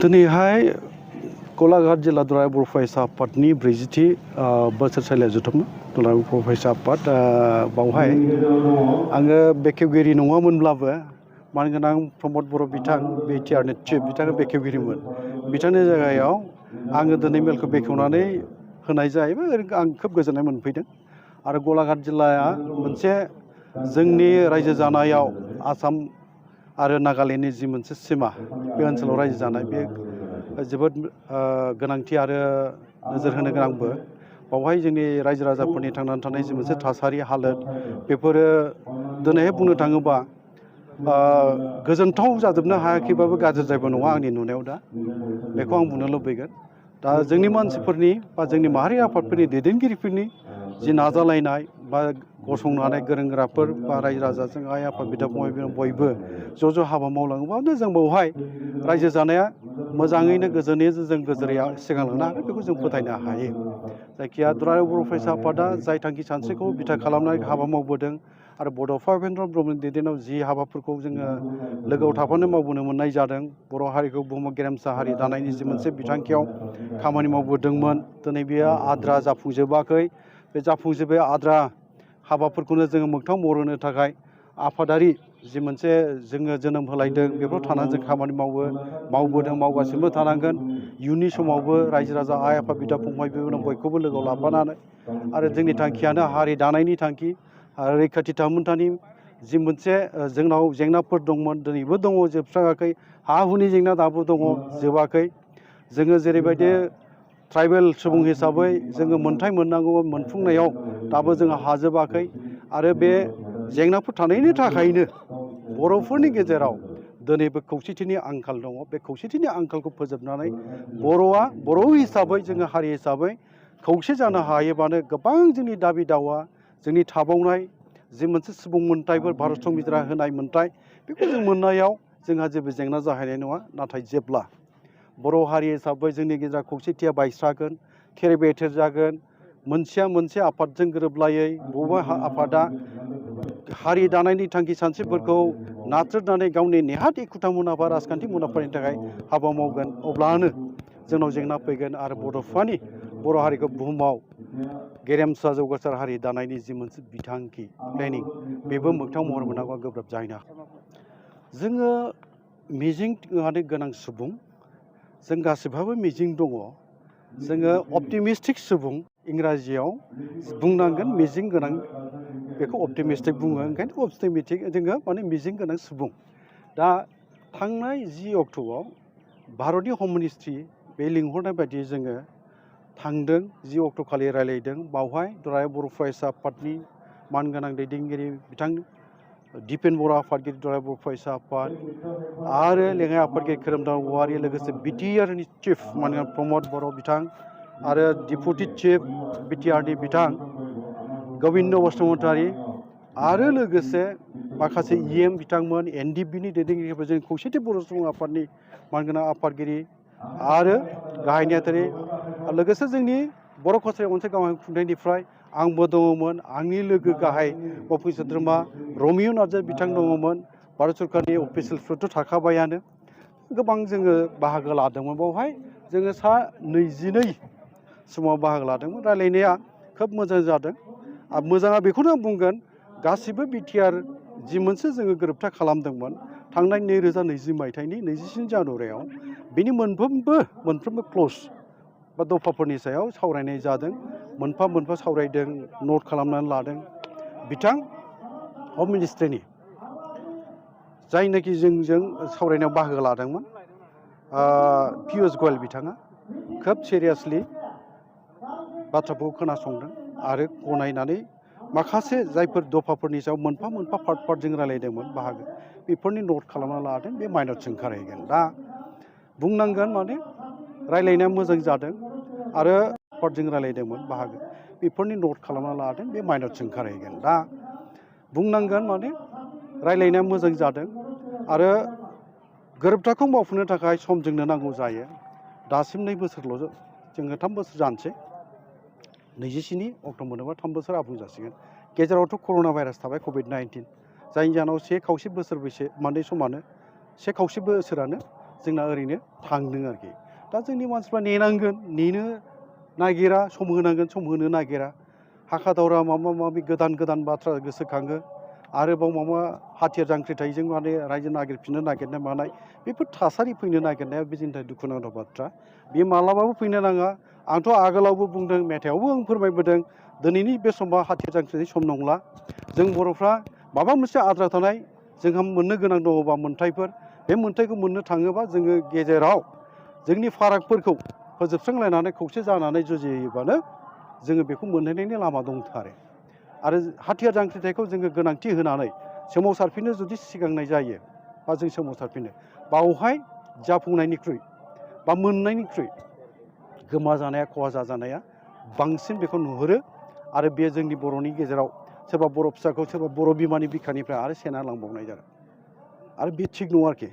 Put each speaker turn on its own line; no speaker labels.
दिनैहाय गलाघाट जिल्ला दुलाराय बर' फरायसा आफादनि 40थि बोसोरसालिया जुथुम दुलाराय बर' फरायसा आफाद बावहाय आङो बेखेवगिरि नङामोनब्लाबो मानगोनां प्रमद बर' बिथां बिटिआरनि चिफ बिथाङा बेखेवगिरिमोन बिथांनि जायगायाव आङो दिनै मेलखौ बेखेवनानै होनाय जाहैबाय आं खोब गोजोननाय मोनफैदों आरो गलाघाट जिल्लाया मोनसे जोंनि रायजो जानायाव आसाम आरो नागालेण्डनि जि मोनसे सिमा बे ओनसोलाव रायजो जानाय बे जोबोद गोनांथि आरो नोजोर होनो गोनांबो बावहाय जोंनि रायजो राजाफोरनि थांनानै थानाय जि मोनसे थासारि हालोद बेफोरो दिनैहाय बुंनो थाङोबा गोजोनथाव जाजोबनो हायाखैबाबो गाज्रिद्रायबो नङा आंनि नुनायाव दा बेखौ आं बुंनो लुबैगोन दा जोंनि मानसिफोरनि बा जोंनि माहारि आफादफोरनि दैदेनगिरिफोरनि जि नाजालायनाय बा गसंनो हानाय गोरों गोराफोर बा रायजो राजाजों आइ आफा बिदा फंबाय बयबो ज' ज' हाबा मावलाङोबानो जों बावहाय रायजो जानाया मोजाङैनो गोजोनै जों गोजोरै सिगांलांनो हागोन बेखौ जों फोथायनो हायो जायखिया दुलाराय बर' फरायसा आफादा जाय थांखि सानस्रिखौ बिथा खालामनानै हाबा मावबोदों आरो बड'फा उपेन्द्र ब्रह्मनि दैदेननायाव जि हाबाफोरखौ जोङो लोगोआव थाफानो मावबोनो मोननाय जादों बर' हारिखौ बुहुमाव गेरेमसा हारि दानायनि जि मोनसे बिथांखियाव खामानि मावबोदोंमोन दिनै बेयो आद्रा जाफुंजोबाखै बे जाफुंजोबै आद्रा हाबाफोरखौनो जोङो मोगथां महर होनो थाखाय आफादारि जि मोनसे जोङो जोनोम होलायदों बेफोराव थानानै जों खामानि मावबोदों मावगासिनोबो थानांगोन इयुननि समावबो रायजो राजा आइ आफा बिदा फंबाय बयखौबो लोगोआव लाफानानै आरो जोंनि थांखियानो हारि दानायनि थांखि आरो रैखाथि थामोन्थानि जि मोनसे जोंनाव जेंनाफोर दंमोन दिनैबो दङ जोबस्राङाखै हा हुनि जेंना दाबो दङ जोबाखै जोङो जेरैबायदि ट्राइबेल सुबुं हिसाबै जोङो मोनथाय मोननांगौ मोनफुंनायाव दाबो जोङो हाजोबाखै आरो बे जेंनाफोर थानायनि थाखायनो बर'फोरनि गेजेराव दिनैबो खौसेथिनि आंखाल दङ बे खौसेथिनि आंखालखौ फोजोबनानै बर' हिसाबै जोङो हारि हिसाबै खौसे जानो हायोबानो गोबां जोंनि दाबि दावा जोंनि थाबावनाय जि मोनसे सुबुं मोनथायफोर भारत संबिजिरा होनाय मोनथाय बेखौ जों मोननायाव जोंहा जेबो जेंना जाहैनाय नङा नाथाय जेब्ला बर' हारि हिसाबै जोंनि गेजेराव खौसेथिया बायस्रागोन थेर बेथेर जागोन मोनसेया मोनसे आफादजों गोरोबलायै बबेबा आफादा हारि दानायनि थांखि सानस्रिफोरखौ नाथ्रोदनानै गावनि नेहाथ एखुथा मुलाम्फा राजखान्थि मुलाम्फानि थाखाय हाबा मावगोन अब्लानो जोंनाव जेंना फैगोन आरो बड'फानि बर' हारिखौ बुहुमाव गेरेमसा जौगासार हारि दानायनि जि मोनसे बिथांखि प्लेनिं बेबो मोगथां महर मोननांगौआ गोब्राब जाहैनो हागौ जोङो मिजिं होनो गोनां सुबुं जों गासिबहाबो मिजिं दङ जोङो अपटिमिस्टिक सुबुं इंराजियाव बुंनांगोन मिजिं गोनां बेखौ अपटिमिस्टिक बुङो ओंखायनो अपटिमिस्टिक जोङो माने मिजिं गोनां सुबुं दा थांनाय 10 अक्ट'आव भारतनि हम मिनिस्ट्रि बे लिंहरनाय बायदियै जोङो थांदों 10 अक्ट' खालि रायलायदों बावहाय दुलाराय बर' फरायसा आफादनि मानगोनां दैदेनगिरि बिथां दिपेन बर' आफादगिरि दुलाराय बर' फरायसा आफाद आरो लेङाइ आफादगिरि खोरोमदाव औवारि लोगोसे बिटिआरनि चिफ मानगोनां प्रमद बर' बिथां आरो डिपुटि चिफ बिटिआरनि बिथां गबिन्द बसुमतारी आरो लोगोसे माखासे इएम बिथांमोन एनडिपिनि दैदेनगिरिफोर जों खौसेथि बर' सुबुं आफादनि मानगोनां आफादगिरि आरो गाहाय नेहाथारि लोगोसे जोंनि बर' कसारि मोनसे गावारि खुंथायनिफ्राय आंबो दङमोन आंनि लोगो गाहाय मावफुं सोद्रोमा रमिय' नार्जारि बिथां दङमोन भारत सरकारनि अफिसियेल्सफोरथ' थाखाबायानो गोबां जोङो बाहागो लादोंमोन बावहाय जोङो सा 22 समाव बाहागो लादोंमोन रायलायनाया खोब मोजां जादों आरो मोजाङा बेखौनो आं बुंगोन गासिबो बिटिआर जि मोनसे जोङो गोरोबथा खालामदोंमोन थांनाय 2020 मायथाइनि 27 जानुवारियाव बिनि मोनफ्रोमबो क्ल'ज बा दफाफोरनि सायाव सावरायनाय जादों मोनफा मोनफा सावरायदों नट खालामनानै लादों बिथां हम मिनिस्ट्रिनि जायनाखि जोंजों सावरायनायाव बाहागो लादोंमोन पियुष गयल बिथाङा खोब सिरियासलि बाथ्राखौ खोनासंदों आरो गनायनानै माखासे जायफोर दफाफोरनि सायाव मोनफा मोनफा पार्ट जों रायलायदोंमोन बाहागो बेफोरनि नट खालामना लादों बे माइनरसिं खारहैगोन दा बुंनांगोन माने रायलायनाया मोजां जादों आरो पार्टजों रायलायदोंमोन बाहागो बेफोरनि नट खालामना लादों बे माइनरसिं खारहैगोन दा बुंनांगोन माने रायलायनाया मोजां जादों आरो गोरोबथाखौ मावफुंनो थाखाय सम जोंनो नांगौ जायो दासिम 2 बोसोरल' जोङो 3 बोसोर जानोसै 27 अक्ट' मोनोबा 3 बोसोर आबुं जासिगोन गेजेरावथ' कर'ना भाइरास थाबाय कभिड-19 जायनि जाहोनाव 1 खावसे बोसोर माने समानो 1 खावसे बोसोरानो जोंना ओरैनो थांदों आरोखि दा जोंनि मानसिफ्रा नेनांगोन नेनो नागिरा सम होनांगोन सम होनो नागिरा हाखा दावरा माबा माबि गोदान गोदान बाथ्रा गोसोखाङो आरोबाव माबा हाथियार जांख्रिथायजों माने रायजो नागिरफिननो नागिरनाय मानाय बेफोर थासारि फैनो नागिरनाया बे जोंनि थाखाय दुखुनांथाव बाथ्रा बे मालाबाबो फैनो नाङा आंथ' आगोलावबो बुंदों मेथाइआवबो आं फोरमायबोदों दिनैनि बे समा हाथियार जांख्रिनाय सम नंला जों बर'फ्रा माबा मोनसे आद्रा थानाय जोंहा मोननो गोनां दङबा मोन्थाइफोर बे मोन्थाइखौ मोननो थाङोबा जोङो गेजेराव जोंनि फारागफोरखौ फोजोबस्रांलायनानै खौसे जानानै जुजियोबानो जोङो बेखौ मोनहैनायनि लामा दंथारो आरो हाथियार जांख्रिथायखौ जोङो गोनांथि होनानै सोमावसारफिननो जुदि सिगांनाय जायो बा जों सोमावसारफिनो बावहाय जाफुंनायनिख्रुइ बा मोननायनिख्रुइ गोमा जानाया खहा जाजानाया बांसिन बेखौ नुहुरो आरो बे जोंनि बर'नि गेजेराव सोरबा बर' फिसाखौ सोरबा बर' बिमानि बिखानिफ्राय आरो सेना लांबावनाय जागोन आरो बे थिग नङा आरोखि